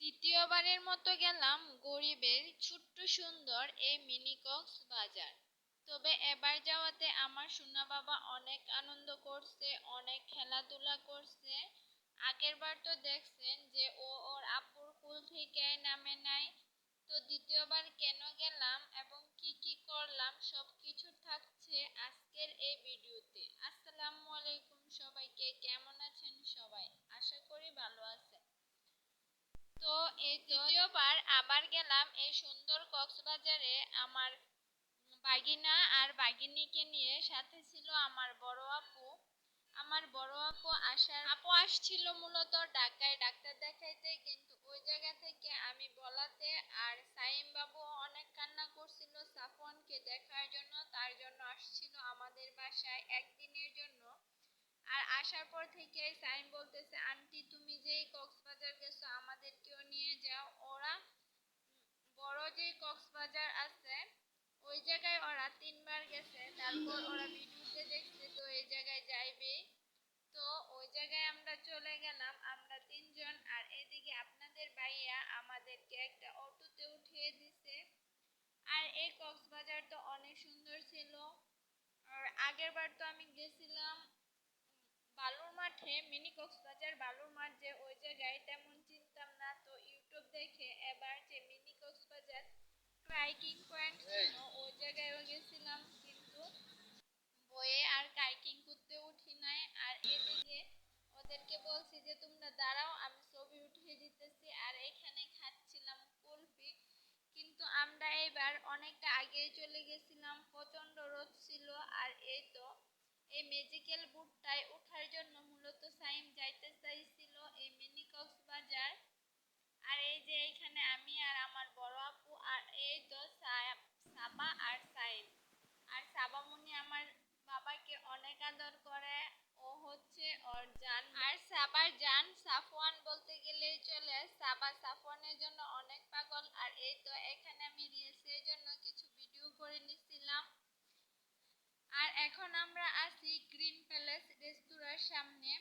দ্বিতীয়বারের মতো গেলাম গরিবের ছোট্ট সুন্দর এই মিনি কক্সবাজার। তবে এবার যাওয়াতে আমার সোনা বাবা অনেক আনন্দ করছে, অনেক খেলাধুলা করছে। আগের বার তো দেখছেন যে ও ওর আব্বুর কুল থেকে নামে নাই। তো দ্বিতীয়বার কেন গেলাম এবং কি কি করলাম সবকিছু থাকছে আজকের এই ভিডিওতে। আসসালামু আলাইকুম সবাইকে, কেমন আছেন সবাই? আশা করি ভালো আছেন। তো এই তৃতীয়বার আবার গেলাম এই সুন্দর কক্সবাজারে আমার বাগিনা আর বাগিনীকে নিয়ে। সাথে ছিল আমার বড় আপু। আমার বড় আপু আসছিল মূলত ঢাকায় ডাক্তার দেখাইতে, কিন্তু ওই জায়গা থেকে আমি বলাতে আর সাইম বাবু অনেক কান্না করছিল সাফওয়ানকে দেখার জন্য, তার জন্য আসছিল আমাদের বাসায় একদিনের জন্য। আর আসার পর থেকে সাইম বলতেছে, আন্টি তুমি যেই কক্সবাজার গেছো আমাদেরকেও নিয়ে যাও। ওরা বড় যে কক্সবাজার আছে ওই জায়গায় ওরা 3বার গেছে, তারপর ওরা ভিডিওতে দেখছে তো এই জায়গায় যাইবে। তো ওই জায়গায় আমরা চলে গেলাম, আমরা 3জন। আর এদিকে আপনাদের ভাইয়া আমাদেরকে একটা অটোতে উঠিয়ে দিছে। আর এই কক্সবাজার তো অনেক সুন্দর ছিল। আর আগের বার তো আমি গেছিলাম বালুর মাঠে, মিনি কক্সবাজার বালুর মাঠ, যে ওই জায়গায় তেমন চিনতাম না। তো ইউটিউব দেখে এবার যে মিনি কক্সবাজার ট্রাইকিং পয়েন্ট ছিল ওই জায়গায়ও গেছিলাম, কিন্তু বয়ে আর কাইকিং করতে উঠি নাই। আর এদিকে ওদেরকে বলছি যে তোমরা দাঁড়াও, আমি ছবি উঠিয়ে দিতেছি। আর এখানে খাচ্ছিলাম কুলফি। কিন্তু আমরা এবার অনেকটা আগেই চলে গেছিলাম, প্রচন্ড রোদ ছিল। আর এই তো এই ম্যাজিক্যাল বুটটায় ওঠার জন্য মূলত সাইম যাইতে চাইছিল এই মিনি কক্সবাজার। আর এই যে এখানে আমি আর আমার বড় আপু, আর এই তো সাবা আর সাইম। আর সাবামণি আমার বাবাকে অনেক আদর করে, ও হচ্ছে ওর জান। আর সাবার জান সাফওয়ান বলতে গেলেই চলে। সাবা সাফওয়ানের জন্য অনেক পাগল। আর এই তো এখানে আমি রিলসের জন্য কিছু ভিডিও করে নিছিলাম। আর এখন আমরা আছি গ্রিন প্যালেস রেস্তোরাঁর সামনে,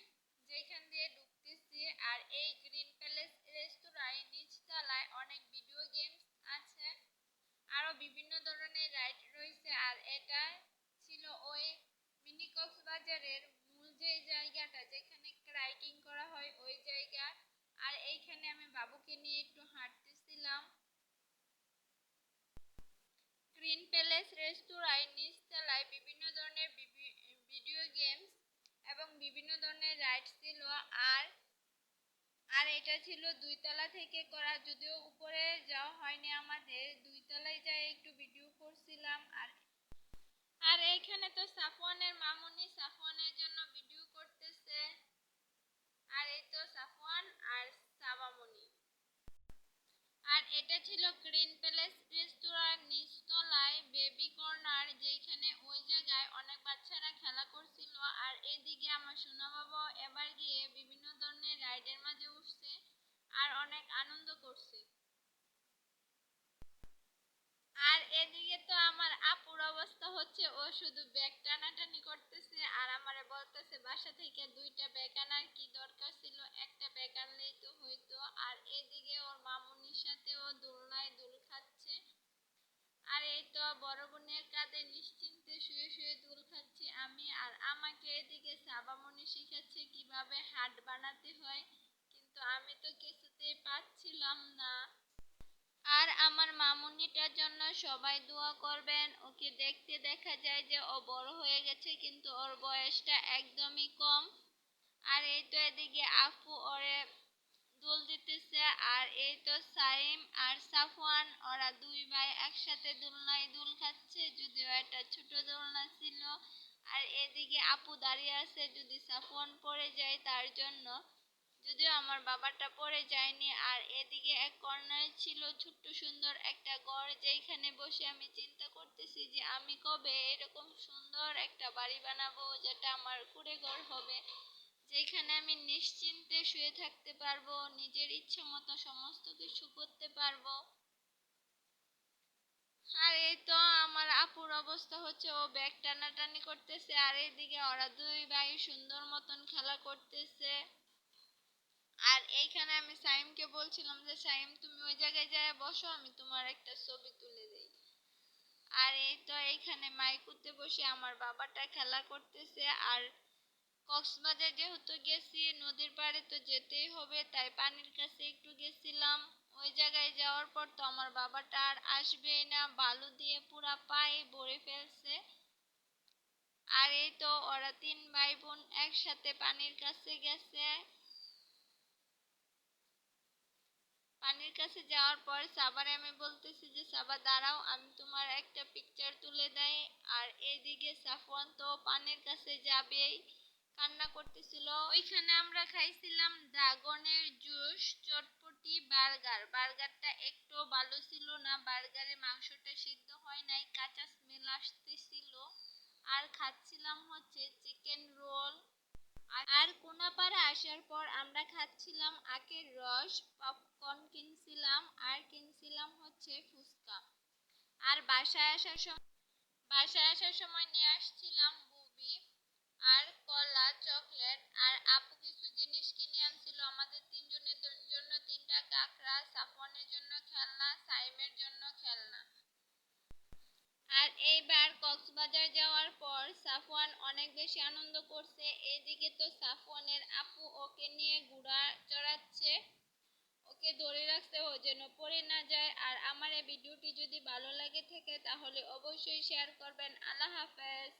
যেখান দিয়ে ঢুকতেছি। আর এই গ্রিন প্যালেস রেস্তোরাঁয় নিচতলায় অনেক ভিডিও গেমস আছে, আরো বিভিন্ন ধরনের রাইড রয়েছে। আর এটা ছিল ওই মিনি কক্সবাজারের মূল যে জায়গাটা যেখানে ট্রাইকিং করা হয় ওই জায়গা। আর এইখানে আমি বাবুকে নিয়ে একটু হাঁটতেছিলাম। গ্রিন প্যালেস রেস্তোরাঁয় নিচতলায় বিভিন্ন ধরনের ভিডিও গেমস এবং বিভিন্ন ধরনের রাইড ছিল। আর আর এটা ছিল 2তলা থেকে করা, যদিও উপরে যাওয়া হয়নি আমাদের, 2তলায় যাই একটু ভিডিও করছিলাম। আর আর এখানে তো সাফওয়ানের মামুনি সাফওয়ানের জন্য ভিডিও করতেছে। আর এই তো সাফওয়ান আর সাবামণি। আর এটা ছিল গ্রিন প্যালেস রেস্তোরাঁর নিচতলায় বেবি কর্নার, যেখানে ওই জায়গায় অনেক বাচ্চারা খেলা করছিল। আর এদিকে আমার সোনা বাবা এবার গিয়ে বিভিন্ন ধরনের রাইডের মাঝে উঠছে আর অনেক আনন্দ করছে। আর এদিকে তো আমার আপুর অবস্থা হচ্ছে, ও শুধু ব্যাগ টানাটানি করতেছে আর আমারে বলতেছে বাসা থেকে 2টা ব্যাগ আনার কি দরকার ছিল, একটা ব্যাগ আনলেই তো হইতো। আর এদিকে ওর মামুনির সাথে ও দোলনায় দোল খাচ্ছে। আর এই তো বড় বোনের কাঁধে নিশ্চিন্তে শুয়ে শুয়ে দোল খাচ্ছি আমি। আর আমাকে এদিকে সাবামণি শিখাচ্ছে কিভাবে হাট বানাতে হয়, কিন্তু আমি তো কিছুতেই পাচ্ছিলাম না। আর আমার মামুনিটার জন্য সবাই দোয়া করবেন। ওকে দেখতে দেখা যায় যে ও বড় হয়ে গেছে, কিন্তু ওর বয়সটা একদমই কম। আর এই তো এদিকে আপু ওরে দোল দিতেছে। আর এই তো সাইম আর সাফওয়ান ওরা 2 ভাই একসাথে দোলনায় দোল খাচ্ছে, যদিও একটা ছোট দোলনা ছিল। আর এদিকে আপু দাঁড়িয়ে আছে যদি সাফওয়ান পড়ে যায় তার জন্য, যদিও আমার বাবাটা পড়ে যায়নি। আর এদিকে এক কর্নারে ছিল ছোট্ট সুন্দর একটা ঘর, যেখানে বসে আমি চিন্তা করতেছি যে আমি কবে এরকম সুন্দর একটা বাড়ি বানাবো, যেটা আমার কুঁড়ে ঘর হবে, যেখানে আমি নিশ্চিন্তে শুয়ে থাকতে পারবো, নিজের ইচ্ছে মতো সমস্ত কিছু করতে পারবো। আর এই তো আমার আপুর অবস্থা হচ্ছে, ও ব্যাগ টানাটানি করতেছে। আর এইদিকে ওরা 2 ভাই সুন্দর মতন খেলা করতেছে। আর এইখানে আমি সাইমকে বলছিলাম যে সাইম তুমি ওই জায়গায় যায় বসো, আমি তোমার একটা ছবি তুলে দেই। আর এই তো এইখানে মাইকুতে বসে আমার বাবাটা খেলা করতেছে। আর কক্সবাজার যেহেতু গেছি নদীর পাড়ে তো যেতেই হবে, তাই পানির কাছে একটু গেছিলাম। ওই জায়গায় যাওয়ার পর তো আমার বাবাটা আর আসবেই না, বালু দিয়ে পুরা পায়ে ভরে ফেলছে। আর এই তো ওরা তিন ভাই বোন একসাথে পানির কাছে গেছে। পানির কাছে যাওয়ার পর সাবারে আমি বলতেছি যে সাবা দাঁড়াও, আমি তোমার একটা পিকচার তুলে দেই। আর এইদিকে সাফওয়ান তো পানির কাছে যাবেই, কান্না করতেছিল। ওইখানে আমরা খাইছিলাম ড্রাগনের জুস, চটপটি, বার্গার। বার্গারটা একটু ভালো ছিল না, বার্গারের মাংসটা সিদ্ধ হয় নাই, কাঁচা স্মেল আসতেছিল। আর খাচ্ছিলাম হচ্ছে চিকেন রোল। আর কোনাপাড়া আসার পর আমরা খাচ্ছিলাম আখের রস, পপকর্ন কিনছিলাম, আর কিনছিলাম হচ্ছে ফুচকা। আর বাসায় আসার সময় নিয়ে আসছিলাম বুবি আর কলা, চকলেট। আর আপু কিছু জিনিস কিনে আনছিল আমাদের তিনজনের জন্য, তিনটা কাঁকড়া, সাফনের জন্য খেলনা, সাইমের জন্য খেলনা। আর এইবার কক্সবাজার যাওয়ার পর সাফওয়ান অনেক বেশি আনন্দ করছে। এইদিকে তো সাফওয়ানের আপু ওকে নিয়ে ঘোড়া চড়াচ্ছে, ওকে ধরে রাখছে ও যেন পড়ে না যায়। আর আমার এই ভিডিওটি যদি ভালো লাগে থাকে তাহলে অবশ্যই শেয়ার করবেন। আল্লাহ হাফেজ।